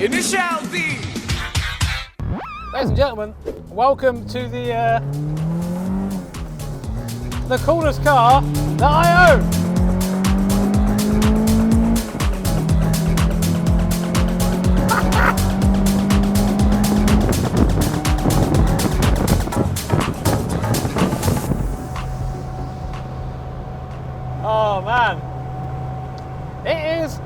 Initial D! Ladies and gentlemen, welcome to the coolest car that I own. Oh man, it is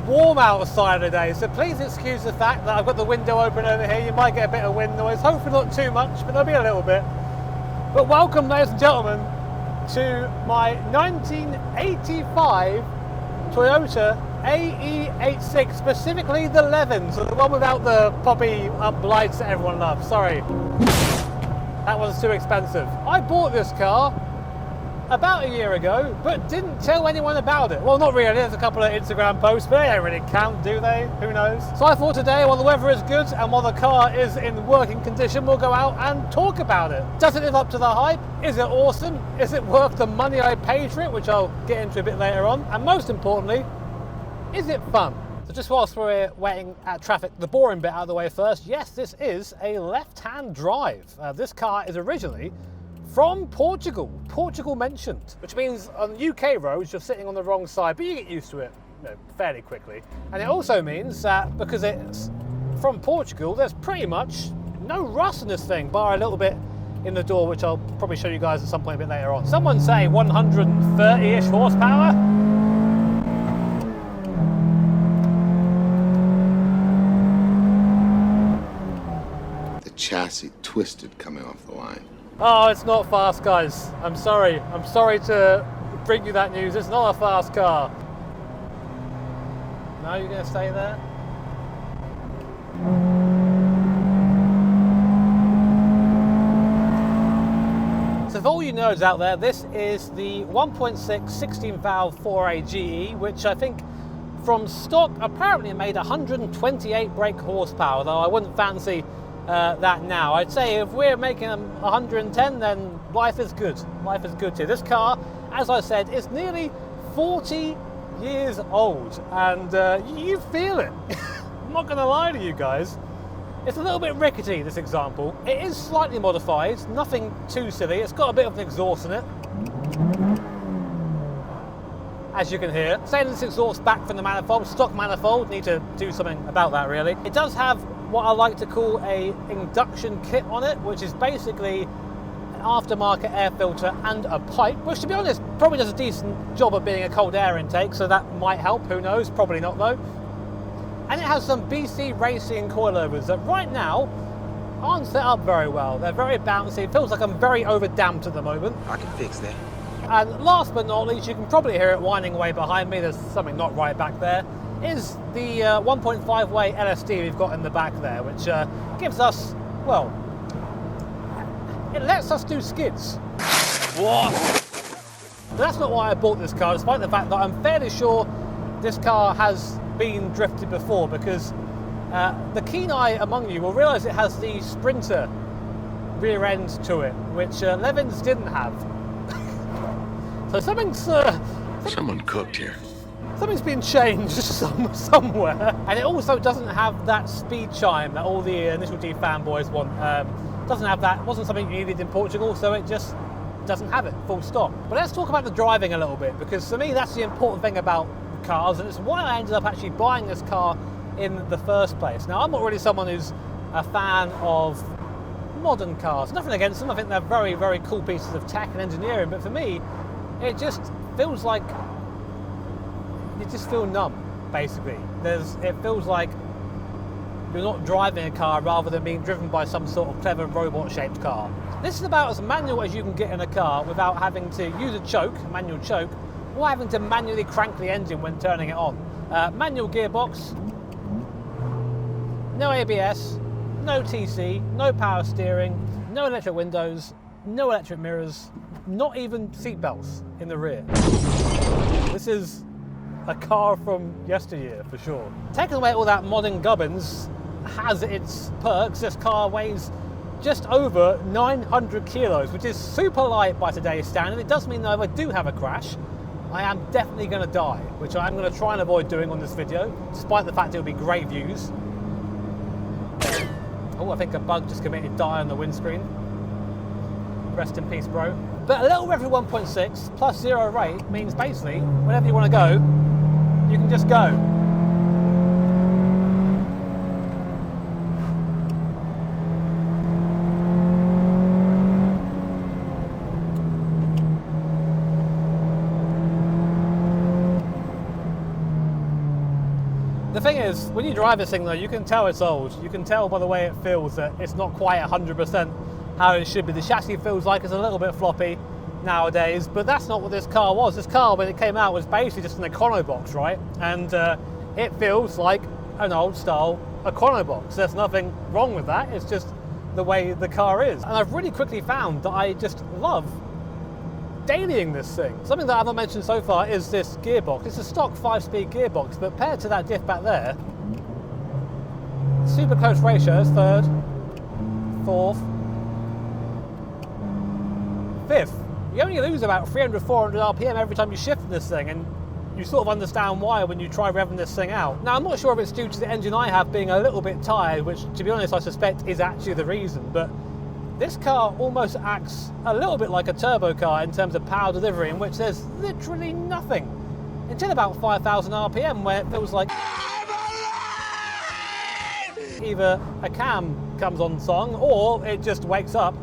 warm outside today, so please excuse the fact that I've got the window open over here. You might get a bit of wind noise, hopefully not too much, but there'll be a little bit. But welcome, ladies and gentlemen, to my 1985 Toyota AE86, specifically the Levins, the one without the poppy up lights that everyone loves. Sorry, that one's too expensive. I bought this car about a year ago, but didn't tell anyone about it. Well, not really. There's a couple of Instagram posts, but they don't really count, do they? Who knows? So I thought today, while the weather is good and while the car is in working condition, we'll go out and talk about it. Does it live up to the hype? Is it awesome? Is it worth the money I paid for it, which I'll get into a bit later on? And most importantly, is it fun? So just whilst we're waiting at traffic, the boring bit out of the way first, yes, this is a left-hand drive. This car is originally from Portugal. Portugal mentioned, which means on UK roads you're sitting on the wrong side, but you get used to it, fairly quickly. And it also means that because it's from Portugal, there's pretty much no rust in this thing, bar a little bit in the door, which I'll probably show you guys at some point a bit later on. Someone say 130-ish horsepower. The chassis twisted coming off the line. Oh, it's not fast, guys. I'm sorry. I'm sorry to bring you that news. It's not a fast car. No, you're going to stay there? So for all you nerds out there, this is the 1.6 16-valve 4A GE, which I think from stock apparently made 128 brake horsepower, though I wouldn't fancy that now. I'd say if we're making them 110, then life is good. Life is good too. This car, as I said, is nearly 40 years old, and you feel it. I'm not going to lie to you guys. It's a little bit rickety, this example. It is slightly modified, nothing too silly. It's got a bit of an exhaust in it, as you can hear. Saying this exhaust back from the manifold, stock manifold, need to do something about that really. It does have what I like to call a induction kit on it, which is basically an aftermarket air filter and a pipe, which to be honest probably does a decent job of being a cold air intake, so that might help, who knows, probably not though. And it has some BC Racing coilovers that right now aren't set up very well. They're very bouncy. It feels like I'm very over damped at the moment. I can fix that. And last but not least, you can probably hear it whining away behind me. There's something not right back there. Is the 1.5 way LSD we've got in the back there, which gives us, well, it lets us do skids. What? But that's not why I bought this car, despite the fact that I'm fairly sure this car has been drifted before, because the keen eye among you will realise it has the Sprinter rear end to it, which Levins didn't have. So something's... Someone cooked here. Something's been changed somewhere. And it also doesn't have that speed chime that all the Initial D fanboys want. Doesn't have that. It wasn't something you needed in Portugal, so it just doesn't have it, full stop. But let's talk about the driving a little bit, because for me that's the important thing about cars, and it's why I ended up actually buying this car in the first place. Now, I'm not really someone who's a fan of modern cars. Nothing against them. I think they're very, very cool pieces of tech and engineering, but for me, it just feels like you just feel numb, basically. It feels like you're not driving a car rather than being driven by some sort of clever robot-shaped car. This is about as manual as you can get in a car without having to use a manual choke, or having to manually crank the engine when turning it on. Manual gearbox, no ABS, no TC, no power steering, no electric windows, no electric mirrors, not even seat belts in the rear. This is a car from yesteryear for sure. Taking away all that modern gubbins has its perks. This car weighs just over 900 kilos, which is super light by today's standard. It does mean that if I do have a crash, I am definitely going to die, which I'm going to try and avoid doing on this video, despite the fact it will be great views. Oh, I think a bug just committed die on the windscreen. Rest in peace, bro. But a little Rev 1.6 plus 0 rate means basically, whenever you want to go, you can just go. The thing is, when you drive this thing though, you can tell it's old. You can tell by the way it feels that it's not quite 100% how it should be. The chassis feels like it's a little bit floppy nowadays, but that's not what this car was. This car, when it came out, was basically just an econo box, right? And it feels like an old style econo box. There's nothing wrong with that. It's just the way the car is. And I've really quickly found that I just love dailying this thing. Something that I haven't mentioned so far is this gearbox. It's a stock 5-speed gearbox, but paired to that diff back there, super close ratios, third, fourth, fifth. You only lose about 300, 400 RPM every time you shift this thing, and you sort of understand why when you try revving this thing out. Now, I'm not sure if it's due to the engine I have being a little bit tired, which, to be honest, I suspect is actually the reason, but this car almost acts a little bit like a turbo car in terms of power delivery, in which there's literally nothing until about 5,000 RPM, where it feels like either a cam comes on song or it just wakes up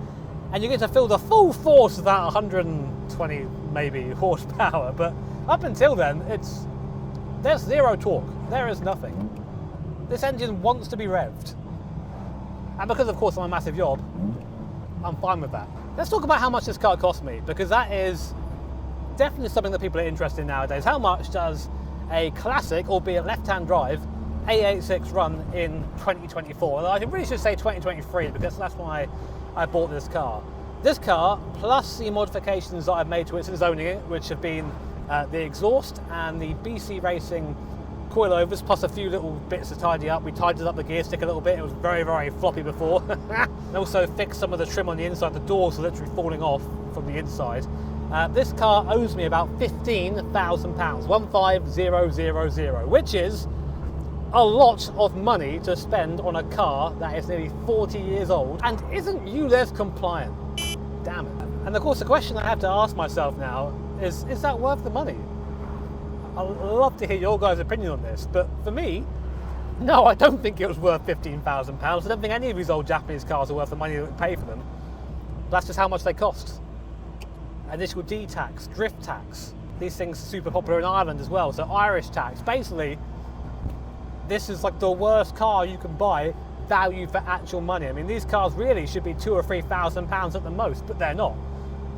and you get to feel the full force of that 120 maybe horsepower. But up until then, there's zero torque. There is nothing. This engine wants to be revved. And because of course I'm a massive yob, I'm fine with that. Let's talk about how much this car cost me, because that is definitely something that people are interested in nowadays. How much does a classic, albeit left-hand drive, A86 run in 2024? And I really should say 2023, because that's why I bought this car. This car, plus the modifications that I've made to it since owning it, which have been the exhaust and the BC Racing coilovers, plus a few little bits to tidy up. We tidied up the gear stick a little bit. It was very, very floppy before. And also fixed some of the trim on the inside. The doors are literally falling off from the inside. This car owes me about £15,000, 150,000, which is a lot of money to spend on a car that is nearly 40 years old and isn't ULEZ compliant. Damn it. And of course the question I have to ask myself now is that worth the money? I'd love to hear your guys' opinion on this, but for me, no, I don't think it was worth £15,000. I don't think any of these old Japanese cars are worth the money that we pay for them. That's just how much they cost. Initial D tax, drift tax. These things are super popular in Ireland as well, so Irish tax. Basically, this is like the worst car you can buy, value for actual money. I mean, these cars really should be £2,000 or £3,000 at the most, but they're not,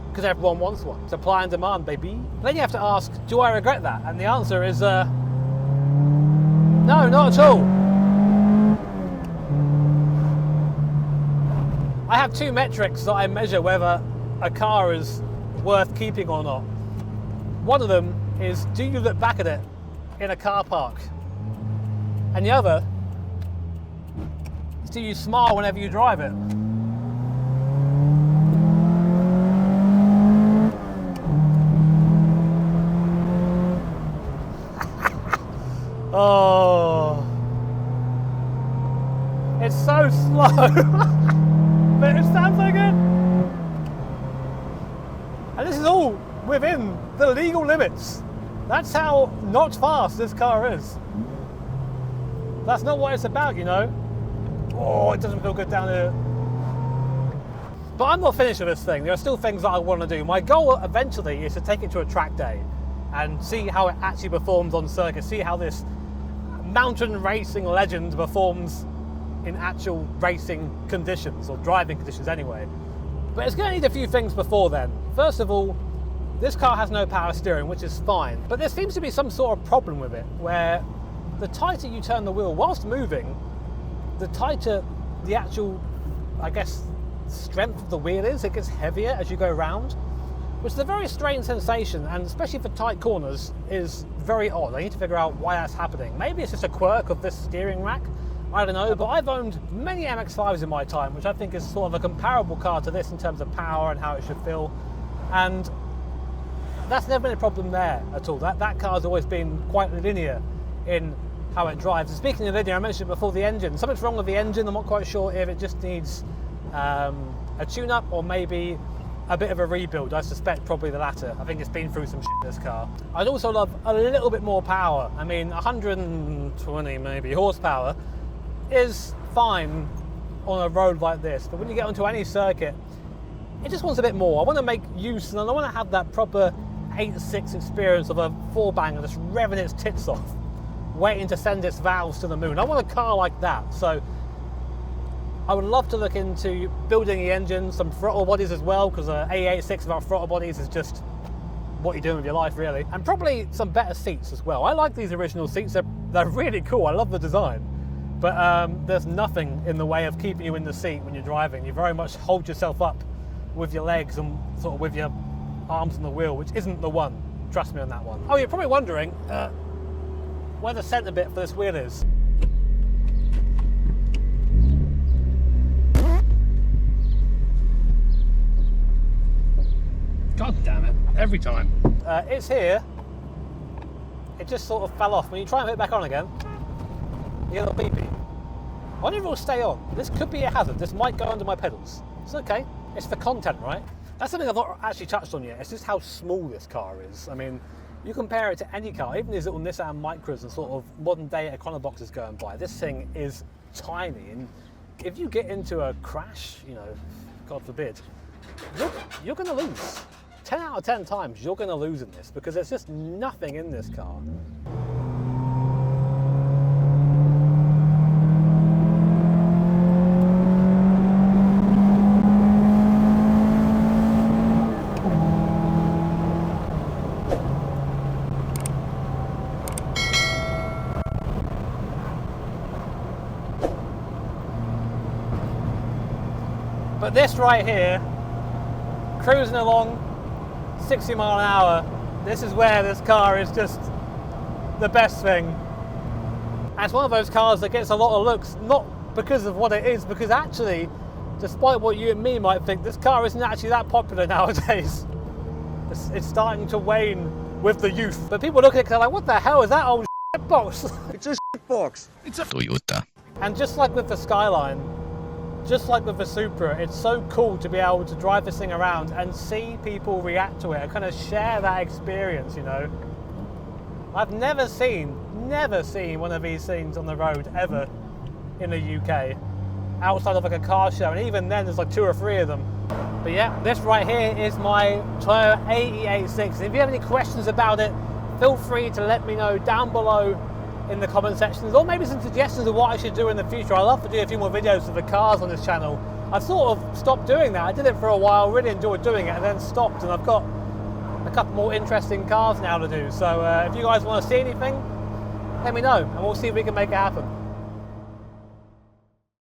because everyone wants one. Supply and demand, baby. Then you have to ask, do I regret that? And the answer is, no, not at all. I have two metrics that I measure whether a car is worth keeping or not. One of them is, do you look back at it in a car park? And the other is, do you smile whenever you drive it? Oh, it's so slow, but it sounds so good. And this is all within the legal limits. That's how not fast this car is. That's not what it's about, you know. Oh, it doesn't feel good down here. But I'm not finished with this thing. There are still things that I want to do. My goal eventually is to take it to a track day and see how it actually performs on circuit, see how this mountain racing legend performs in actual racing conditions, or driving conditions anyway. But it's going to need a few things before then. First of all, this car has no power steering, which is fine, but there seems to be some sort of problem with it, where the tighter you turn the wheel whilst moving, the tighter the actual, I guess, strength of the wheel is. It gets heavier as you go round, which is a very strange sensation, and especially for tight corners is very odd. I need to figure out why that's happening. Maybe it's just a quirk of this steering rack, I don't know, but I've owned many MX-5s in my time, which I think is sort of a comparable car to this in terms of power and how it should feel, and that's never been a problem there at all. That car's always been quite linear in how it drives. And speaking of the video, I mentioned before the engine. Something's wrong with the engine. I'm not quite sure if it just needs a tune-up or maybe a bit of a rebuild. I suspect probably the latter. I think it's been through some shit, this car. I'd also love a little bit more power. I mean, 120 maybe horsepower is fine on a road like this, but when you get onto any circuit, it just wants a bit more. I want to make use, and I want to have that proper 8.6 experience of a 4-banger just revving its tits off, waiting to send its valves to the moon. I want a car like that. So I would love to look into building the engine, some throttle bodies as well, because A86 without throttle bodies is just what you're doing with your life, really. And probably some better seats as well. I like these original seats. They're really cool. I love the design. But there's nothing in the way of keeping you in the seat when you're driving. You very much hold yourself up with your legs and sort of with your arms on the wheel, which isn't the one. Trust me on that one. Oh, you're probably wondering where the centre bit for this wheel is. God damn it, every time. It's here. It just sort of fell off. When you try and put it back on again, you get a little beepy. I wonder if it will stay on. This could be a hazard. This might go under my pedals. It's okay. It's for content, right? That's something I've not actually touched on yet. It's just how small this car is. I mean, you compare it to any car, even these little Nissan Micras and sort of modern day Econoboxes going by. This thing is tiny, and if you get into a crash, you know, God forbid, you're going to lose. 10 out of 10 times you're going to lose in this because there's just nothing in this car. But this right here, cruising along 60 mile an hour, this is where this car is just the best thing. And it's one of those cars that gets a lot of looks, not because of what it is, because actually, despite what you and me might think, this car isn't actually that popular nowadays. It's starting to wane with the youth. But people look at it and they're like, what the hell is that old shit box? It's a shit box. It's a Toyota. And just like with the Skyline, just like with the Supra, it's so cool to be able to drive this thing around and see people react to it and kind of share that experience, you know. I've never seen one of these things on the road ever in the UK, outside of like a car show, and even then there's like 2 or 3 of them. But yeah, this right here is my Toyota AE86. If you have any questions about it, feel free to let me know down below in the comment sections, or maybe some suggestions of what I should do in the future. I'd love to do a few more videos of the cars on this channel. I've sort of stopped doing that. I did it for a while, really enjoyed doing it, and then stopped, and I've got a couple more interesting cars now to do. So if you guys want to see anything, let me know, and we'll see if we can make it happen.